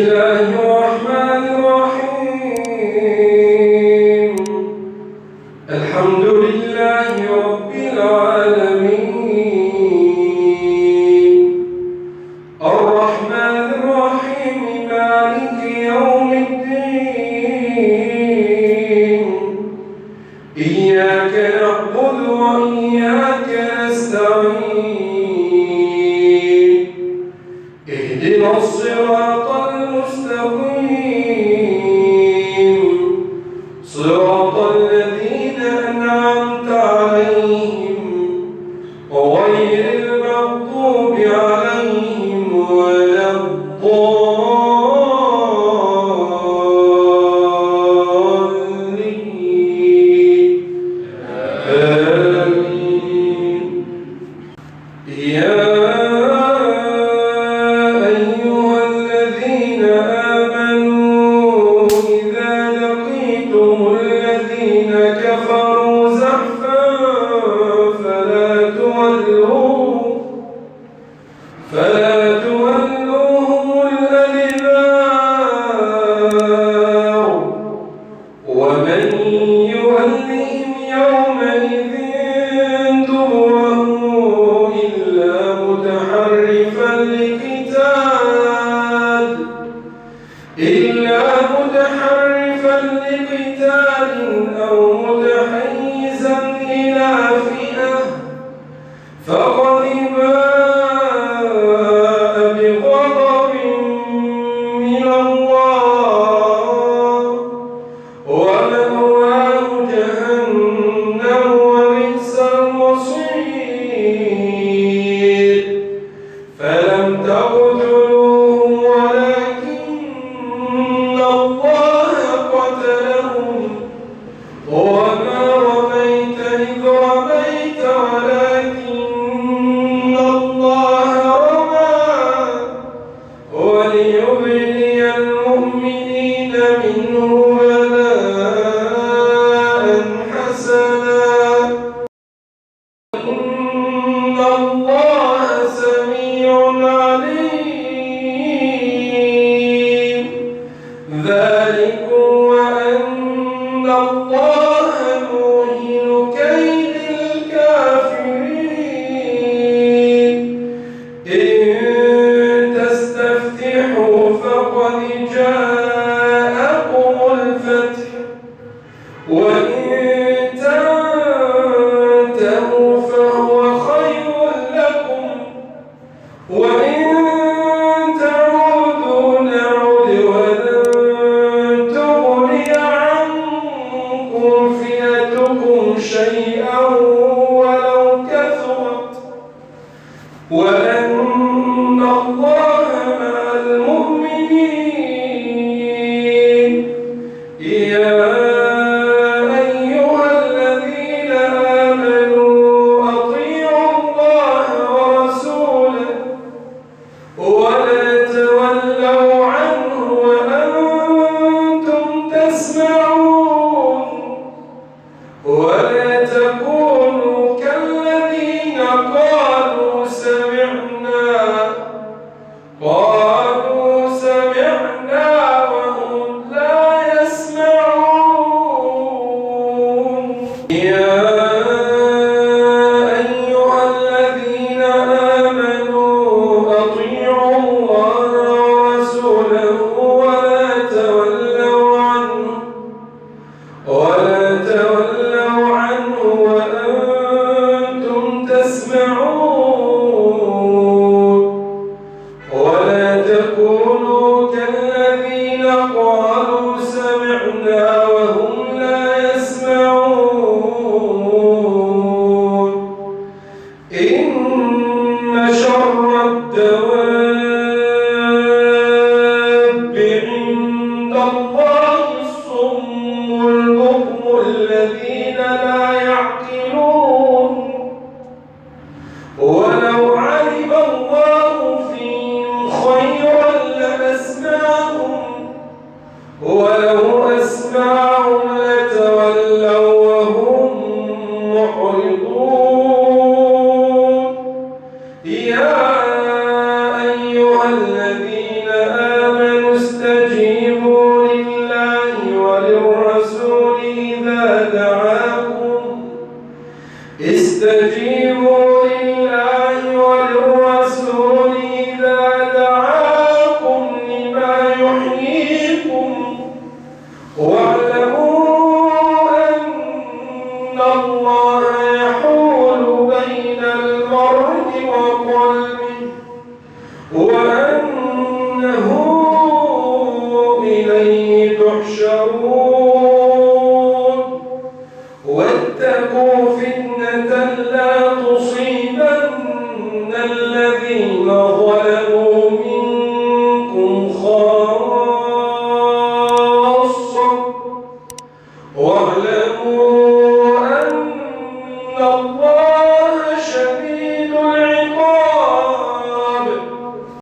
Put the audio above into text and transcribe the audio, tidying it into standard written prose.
الله الرحمن الرحيم. الحمد لله رب العالمين، الرحمن الرحيم، مالك يوم الدين. إياك نعبد وإياك نستعين. اهدنا الصراط المستقيم، صراط الذين أنعمت عليهم غير المغضوب عليهم ولا الضالين. آمين. يا أيها الذين آمنوا إذا لقيتم الذين كفروا زحفا فلا تولوهم الأدبار، ومن يولهم يومئذ دبره إلا متحرفا لقتال أو متحيزا إلى فئة فقد باء بغضب من الله ومأواه جهنم وبئس المصير. فلم تقتلوهم ولكن الله قتلهم، وما رميت إذ رميت ولكن الله رمى، وليبلي المؤمنين منه بلاء حسنا، إن الله سميع عليم. ذلكم وأن الله موهن كيد الكافرين. إن تستفتحوا فقد جاءكم الفتح، وإن تنتهوا فهو خير لكم، وإن تعودوا نعد ولن تغني عنكم فئتكم شيئا ولو كثرت، وأن الله مع المؤمنين. يا أيها الذين آمنوا أطيعوا الله ورسوله ولا تولوا عنه وأنتم تسمعون، ولا تكونوا كالذين قالوا سمعنا وهم لا يسمعون. يا أيها الذين آمنوا أطيعوا الله ورسوله ولا تولوا عنه وأنتم تسمعون، ولا تكونوا كالذين قالوا سمعنا وهم لا يسمعون. إن شر الدواب عند الله الصم البكم الذين لا يعقلون. ولو علم الله فيهم خيرا لأسمعهم، ولو